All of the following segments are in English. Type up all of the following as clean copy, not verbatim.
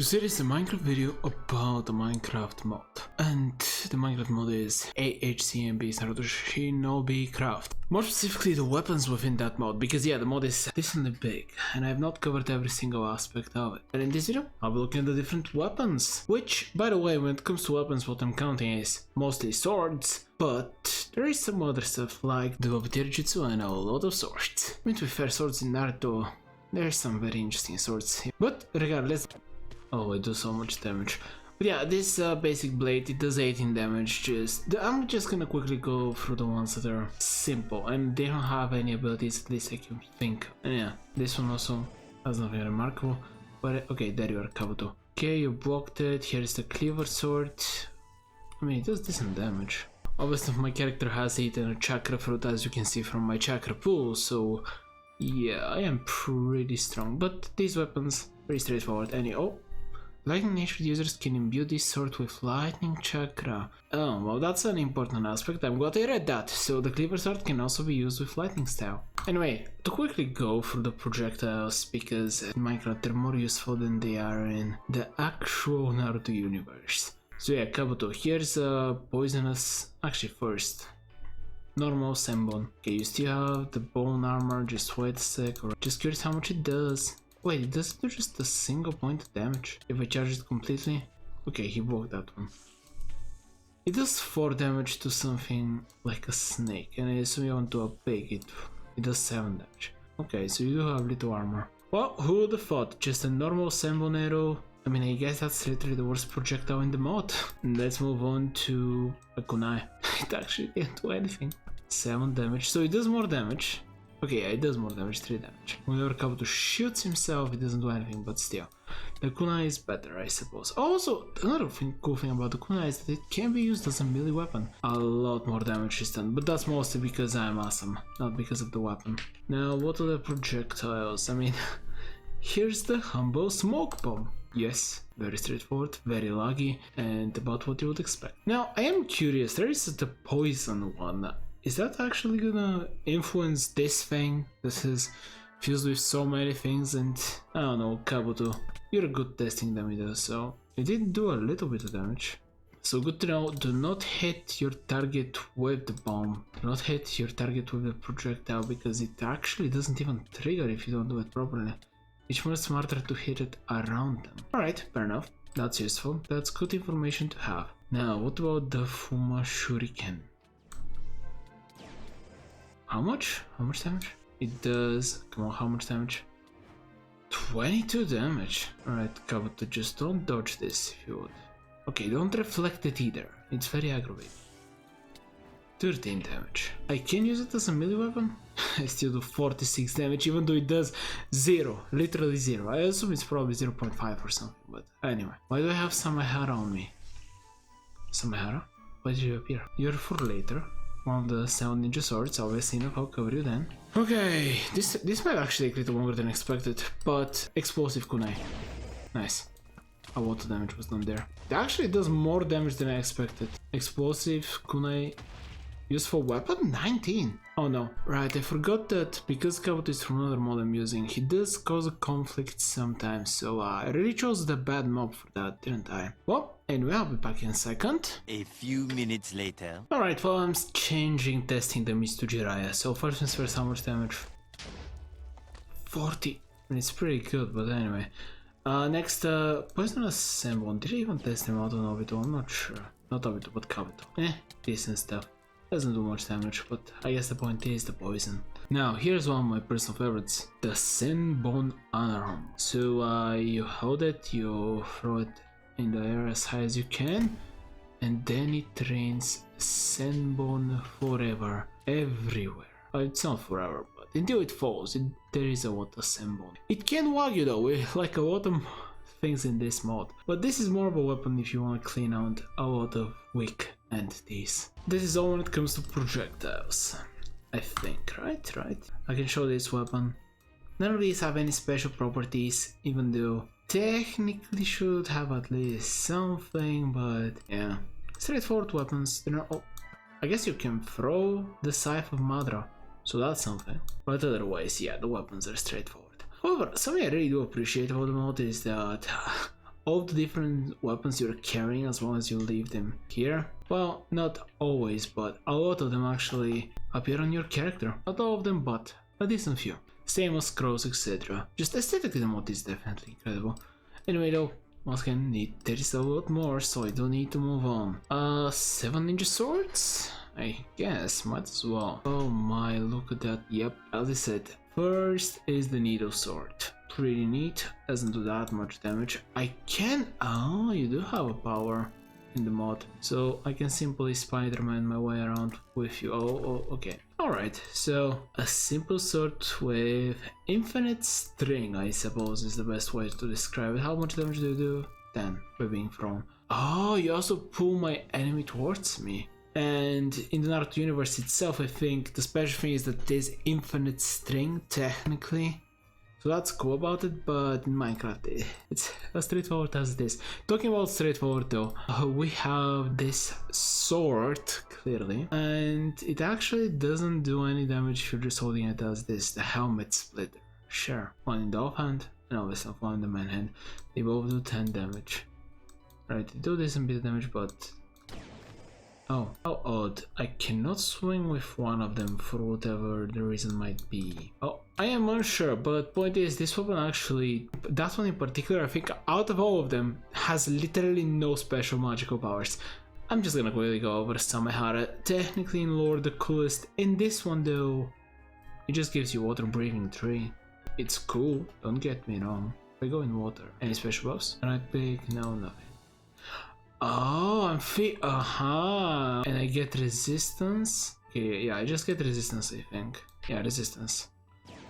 So this is a Minecraft video about the Minecraft mod, and the Minecraft mod is AHZNB Naruto ShinobiCraft. More specifically the weapons within that mod, because yeah, the mod is decently big and I have not covered every single aspect of it. And in this video I'll be looking at the different weapons, which by the way, when it comes to weapons, what I'm counting is mostly swords, but there is some other stuff like the Tier Jutsu and a lot of swords. I mean, to be fair, swords in Naruto, there's some very interesting swords here. But regardless, oh, it does so much damage. But yeah, this basic blade, it does 18 damage. I'm just gonna quickly go through the ones that are simple and they don't have any abilities, at least I can think. And yeah, this one also has nothing remarkable. But okay, there you are, Kabuto. Okay, you blocked it. Here's the cleaver sword. I mean, it does decent damage. Obviously, my character has eaten a chakra fruit, as you can see from my chakra pool, so yeah, I am pretty strong. But these weapons, very straightforward. Lightning natured users can imbue this sword with lightning chakra. Oh, well, that's an important aspect. I'm glad I read that. So the cleaver sword can also be used with lightning style. Anyway, to quickly go through the projectiles, because in Minecraft they're more useful than they are in the actual Naruto universe. So yeah, Kabuto, here's a poisonous. Actually, first, normal Senbon. Okay, you still have the bone armor. Just wait a sec. Or just curious how much it does. Wait, it does do just a single point of damage if I charge it completely? Okay, he blocked that one. It does 4 damage to something like a snake, and I assume you want to a pig, it does 7 damage. Okay, so you do have little armor. Well, who would have thought? Just a normal Senbon arrow. I mean, I guess that's literally the worst projectile in the mod. Let's move on to a kunai. It actually didn't do anything. 7 damage, so it does more damage. Okay, yeah, it does more damage, 3 damage. Whenever Kabuto shoots himself, it doesn't do anything, but still. The kunai is better, I suppose. Also, another cool thing about the kunai is that it can be used as a melee weapon. A lot more damage is done, but that's mostly because I'm awesome, not because of the weapon. Now, what are the projectiles? I mean, here's the humble smoke bomb. Yes, very straightforward, very laggy, and about what you would expect. Now, I am curious, there is the poison one. Is that actually gonna influence this thing? This is fused with so many things, and I don't know, Kabuto, you're good testing them either, so it did do a little bit of damage. So good to know, do not hit your target with the bomb, do not hit your target with the projectile, because it actually doesn't even trigger if you don't do it properly. It's much smarter to hit it around them. Alright, fair enough, that's useful, that's good information to have. Now, what about the Fuma Shuriken? How much? How much damage? It does. Come on, how much damage? 22 damage. Alright, Kabuto, just don't dodge this if you would. Okay, don't reflect it either. It's very aggravating. 13 damage. I can use it as a melee weapon? I still do 46 damage, even though it does 0. Literally 0. I assume it's probably 0.5 or something, but anyway. Why do I have Samehara on me? Samehara? Why did you appear? You're for later. One of the 7 ninja swords, obviously enough, I'll cover you then. Okay, this might actually take a little longer than expected, but explosive kunai. Nice. A lot of damage was done there. It actually does more damage than I expected. Explosive kunai, useful weapon, 19. Oh no, right, I forgot that because Kabuto is from another mod I'm using, he does cause a conflict sometimes, so I really chose the bad mob for that, didn't I? Well, anyway, I'll be back in a second. A few minutes later. Alright, well, I'm testing the Mist to Jiraiya, so first things first, how much damage? 40. I mean, it's pretty good, but anyway. Next, Poisonous Senbon. Did I even test him out on Obito? I'm not sure. Not Obito, but Kabuto. Decent stuff. Doesn't do much damage, but I guess the point is the poison. Now, here's one of my personal favorites, the Senbon Unarm. So, you hold it, you throw it in the air as high as you can, and then it rains Senbon forever, everywhere. It's not forever, but until it falls, there is a lot of Senbon. It can wag you though, like a lot of things in this mod, but this is more of a weapon if you want to clean out a lot of weak entities. This is all when it comes to projectiles, I think, right? I can show this weapon. None of these have any special properties, even though technically should have at least something, but yeah. Straightforward weapons. I guess you can throw the Scythe of Madara, so that's something. But otherwise, yeah, the weapons are straightforward. However, something I really do appreciate about the mod is that all the different weapons you're carrying as long as you leave them here. Well, not always, but a lot of them actually appear on your character. Not all of them, but a decent few. Same as scrolls, etc. Just aesthetically the mod is definitely incredible. Anyway though, once again, there is a lot more, so I don't need to move on. 7 ninja swords? I guess, might as well. Oh my, look at that. Yep, as I said, first is the needle sword. Pretty neat, doesn't do that much damage. I can... Oh, you do have a power in the mod, so I can simply Spider-Man my way around with you. Oh, okay. Alright, so a simple sword with infinite string, I suppose, is the best way to describe it. How much damage do you do? 10 by being thrown. Oh, you also pull my enemy towards me. And in the Naruto universe itself, I think the special thing is that there's infinite string, technically. So that's cool about it, but in Minecraft, it's as straightforward as it is. Talking about straightforward though, we have this sword, clearly, and it actually doesn't do any damage if you're just holding it as this, the helmet splitter. Sure, one in the offhand, and obviously one in the main hand. They both do 10 damage. Right, they do this and bit of damage, but... Oh, how odd. I cannot swing with one of them for whatever the reason might be. Oh, I am unsure, but point is, this weapon actually, that one in particular, I think out of all of them, has literally no special magical powers. I'm just gonna quickly go over Samehara. Technically in lore the coolest. In this one though, it just gives you water breathing 3. It's cool, don't get me wrong. I go in water. Any special buffs? Right click? No, nothing. Oh, I'm and I get resistance. Okay, yeah, I just get resistance, I think. Yeah, resistance.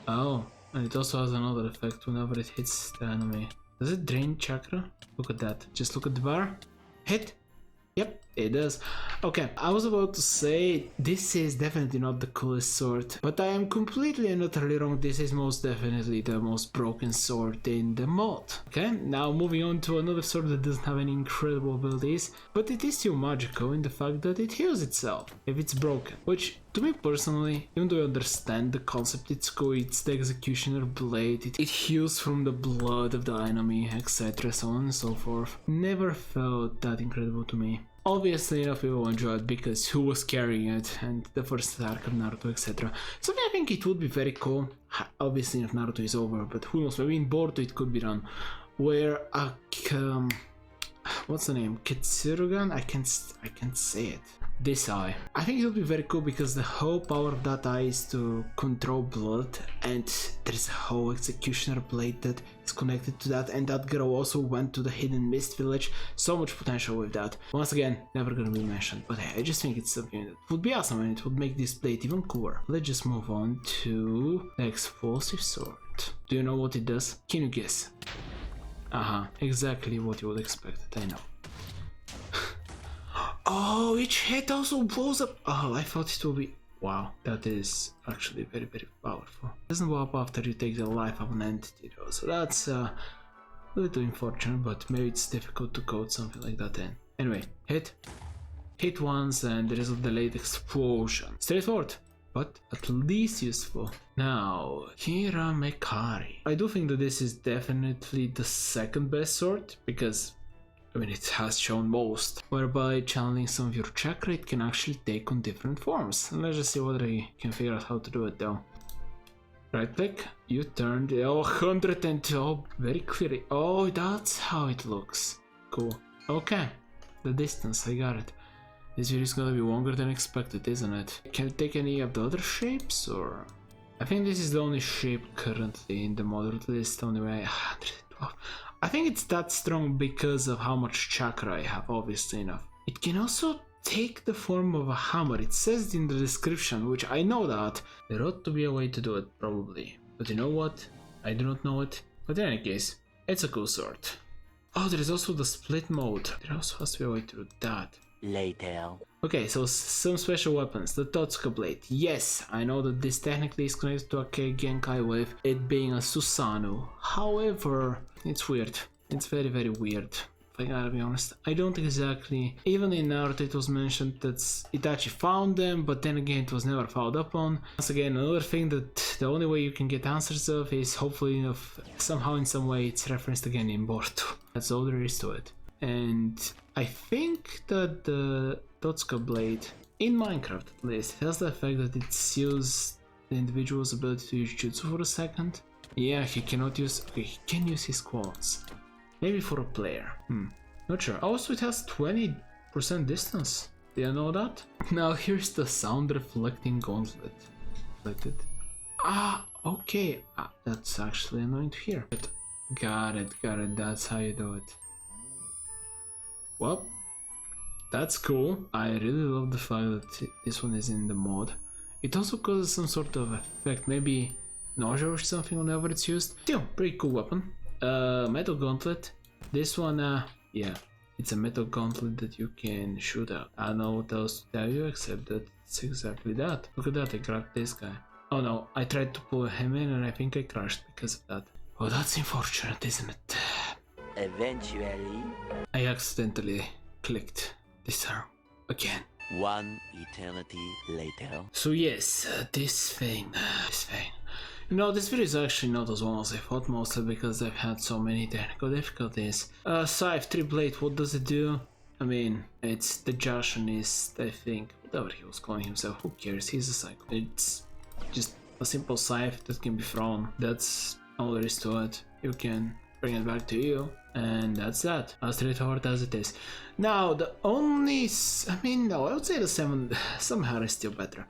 Oh, and it also has another effect whenever it hits the enemy. Does it drain chakra? Look at that. Just look at the bar. Hit. Yep, it does. Okay, I was about to say this is definitely not the coolest sword, but I am completely and utterly wrong. This is most definitely the most broken sword in the mod. Okay, now moving on to another sword that doesn't have any incredible abilities, but it is still magical in the fact that it heals itself if it's broken, which to me personally, even though I understand the concept, it's cool. It's the Executioner Blade, it heals from the blood of the enemy, etc, so on and so forth. Never felt that incredible to me. Obviously enough people enjoyed it because who was carrying it and the first arc of Naruto, etc. So I think it would be very cool. Obviously if Naruto is over, but who knows, maybe in Boruto it could be done. Where a what's the name? Kitsurugan? I can't say it. This eye. I think it would be very cool because the whole power of that eye is to control blood, and there's a whole Executioner Blade that is connected to that, and that girl also went to the Hidden Mist Village. So much potential with that. Once again, never gonna be mentioned, but hey, I just think it's something that would be awesome and it would make this blade even cooler. Let's just move on to the Explosive Sword. Do you know what it does? Can you guess? Exactly what you would expect, I know. Oh, each hit also blows up. Oh, I thought it would be... Wow, that is actually very, very powerful. It doesn't blow up after you take the life of an entity though, so that's a little unfortunate, but maybe it's difficult to code something like that in. Anyway, hit. Hit once and there is a delayed explosion. Straightforward, but at least useful. Now, Kira Mekari. I do think that this is definitely the second best sword, because I mean, it has shown most, whereby channeling some of your chakra, it can actually take on different forms. Let's just see whether I can figure out how to do it though. Right click, you turned, 102, very clearly. Oh, that's how it looks. Cool. Okay, the distance, I got it. This video is gonna be longer than expected, isn't it? Can it take any of the other shapes, or...? I think this is the only shape currently in the model list, anyway. 112. I think it's that strong because of how much chakra I have, obviously enough. It can also take the form of a hammer. It says in the description, which I know that. There ought to be a way to do it, probably. But you know what? I do not know it. But in any case, it's a cool sword. Oh, there is also the split mode. There also has to be a way to do that. Later. Okay, so some special weapons. The Totsuka Blade. Yes, I know that this technically is connected to a Kei Genkai with it being a Susanoo. However, it's weird. It's very, very weird. I gotta be honest. I don't exactly. Even in Naruto, it was mentioned that Itachi found them, but then again, it was never followed up on. Once again, another thing that the only way you can get answers of is hopefully somehow in some way it's referenced again in Boruto. That's all there is to it. And I think that the Totsuka blade, in Minecraft at least, has the effect that it seals the individual's ability to use jutsu for a second. Yeah, he cannot use. Okay, he can use his quads. Maybe for a player. Not sure. Also, it has 20% distance. Do you know that? Now, here's the sound reflecting gauntlet. Reflected. Ah, okay. That's actually annoying to hear. But got it. That's how you do it. Well, that's cool. I really love the fact that this one is in the mod. It also causes some sort of effect. Maybe nausea or something whenever it's used. Still, pretty cool weapon. Metal gauntlet. This one, yeah, it's a metal gauntlet that you can shoot out. I don't know what else to tell you except that it's exactly that. Look at that, I grabbed this guy. Oh no, I tried to pull him in and I think I crashed because of that. Oh, that's unfortunate, isn't it? Eventually. I accidentally clicked this arm again. One eternity later. So yes, this thing. You know, this video is actually not as long as I thought, mostly because I've had so many technical difficulties. Scythe 3 blade, what does it do? I mean, it's the Jasonist, I think, whatever he was calling himself, who cares, he's a psycho. It's just a simple scythe that can be thrown, that's all there is to it. You can bring it back to you, and that's that, as straightforward as it is. Now, the only, I would say the 7 somehow is still better.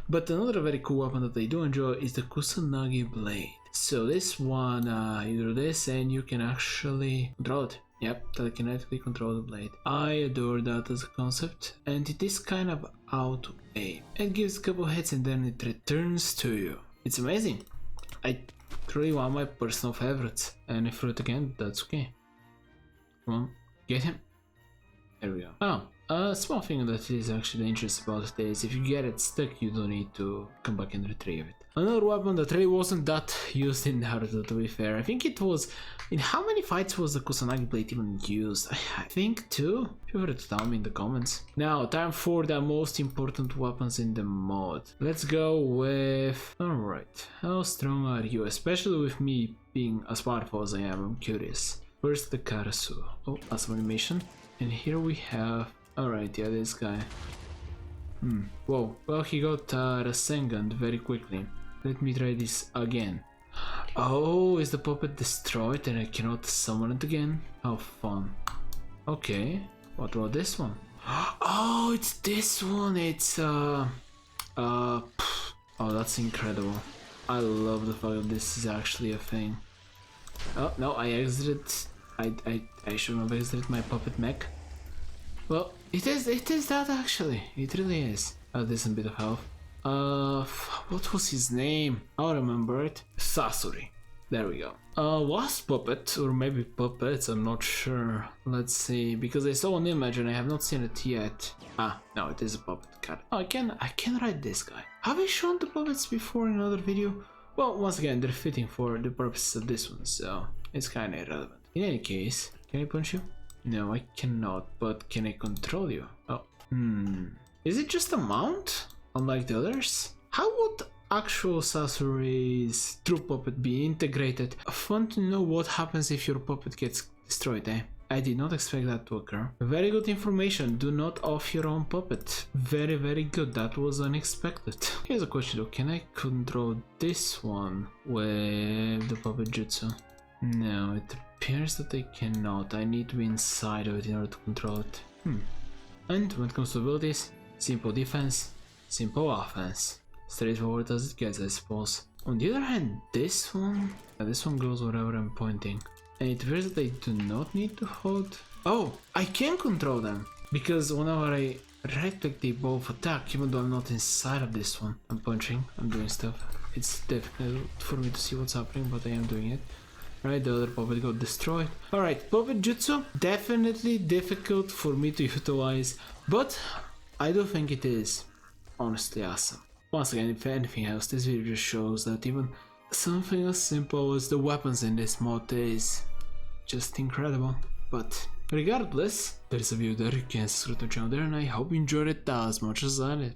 But another very cool weapon that I do enjoy is the Kusanagi blade. So this one, you do this and you can actually control it. Yep, telekinetically control the blade. I adore that as a concept, and it is kind of out of aim. It gives a couple hits and then it returns to you. It's amazing. I truly one of my personal favorites. And if it again, that's okay. Come on, get him. There we go. Oh. A small thing that is actually interesting about it is if you get it stuck, you don't need to come back and retrieve it. Another weapon that really wasn't that used in Naruto, to be fair. I think it was... In how many fights was the Kusanagi blade even used? I think 2? Feel free to tell me in the comments. Now, time for the most important weapons in the mod. Let's go with... Alright, how strong are you? Especially with me being as powerful as I am, I'm curious. First, the Karasu. Oh, awesome animation. And here we have... Alright, yeah, this guy. Whoa, well, he got Rasengan very quickly. Let me try this again. Oh, is the puppet destroyed and I cannot summon it again? How fun. Okay, what about this one? Oh, it's this one, it's oh, that's incredible. I love the fact that this is actually a thing. Oh, no, I exited. I shouldn't have exited my puppet mech. Well, it is that actually. It really is. A decent bit of health. What was his name? I'll remember it. Sasori. There we go. Was puppet, or maybe puppets, I'm not sure. Let's see, because I saw an image and I have not seen it yet. Ah, no, it is a puppet cat. Oh, I can ride this guy. Have I shown the puppets before in another video? Well, once again, they're fitting for the purposes of this one, so it's kinda irrelevant. In any case, can I punch you? No, I cannot, but can I control you? Oh, Is it just a mount? Unlike the others? How would actual Sasori's true puppet be integrated? Fun to know what happens if your puppet gets destroyed, eh? I did not expect that to occur. Very good information, do not off your own puppet. Very, very good, that was unexpected. Here's a question though, can I control this one with the puppet jutsu? No, it appears that I cannot. I need to be inside of it in order to control it. And when it comes to abilities, simple defense, simple offense. Straightforward as it gets, I suppose. On the other hand, this one goes wherever I'm pointing. And it appears that I do not need to hold... Oh, I can control them! Because whenever I right click, they both attack, even though I'm not inside of this one. I'm punching, I'm doing stuff. It's difficult for me to see what's happening, but I am doing it. Right, the other puppet got destroyed. Alright, puppet jutsu, definitely difficult for me to utilize, but I do think it is honestly awesome. Once again, if anything else, this video just shows that even something as simple as the weapons in this mod is just incredible. But Regardless, there's a view there, you can subscribe to the channel there, and I hope you enjoyed it as much as I did.